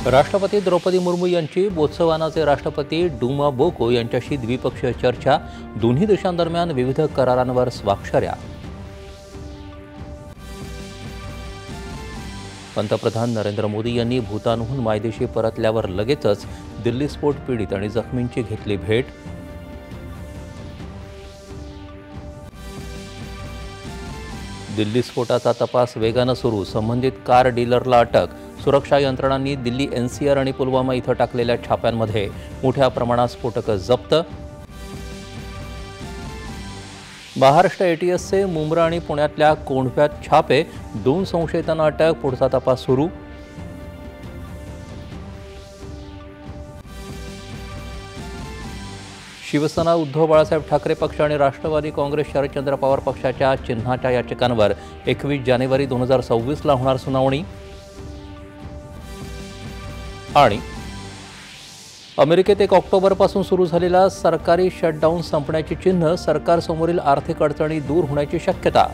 राष्ट्रपती द्रौपदी मुर्मू यांची बोत्सवानाचे राष्ट्रपती डुमा बोको यांच्याशी द्विपक्षीय चर्चा, दोन्ही देशांदरम्यान विविध करारांवर स्वाक्षऱ्या. पंतप्रधान नरेंद्र मोदी यांनी भूतानहून मायदेशी परतल्यावर लगेचच दिल्ली स्फोट पीडित आणि जखमींची घेतली भेट. दिल्ली स्फोटाचा तपास वेगानं सुरू, संबंधित कार डीलरला अटक. सुरक्षा यंत्रणांनी दिल्ली एनसीआर आणि पुलवामा इथं टाकलेल्या छाप्यांमध्ये मोठ्या प्रमाणात स्फोटकं जप्त. महाराष्ट्र एटीएसचे मुंब्रा आणि पुण्यातल्या कोंढव्यात छापे, 2 संशयितांना अटक, पुढचा तपास सुरू. शिवसेना उद्धव बाळासाहेब ठाकरे पक्ष आणि राष्ट्रवादी काँग्रेस शरदचंद्र पवार पक्षाच्या चिन्हाच्या याचिकांवर 21 जानेवारी 2026 ला होणार सुनावणी. आणि अमेरिकेत 1 ऑक्टोबरपासून सुरू झालेला सरकारी शटडाऊन संपण्याची चिन्ह, सरकारसमोरील आर्थिक अडचणी दूर होण्याची शक्यता.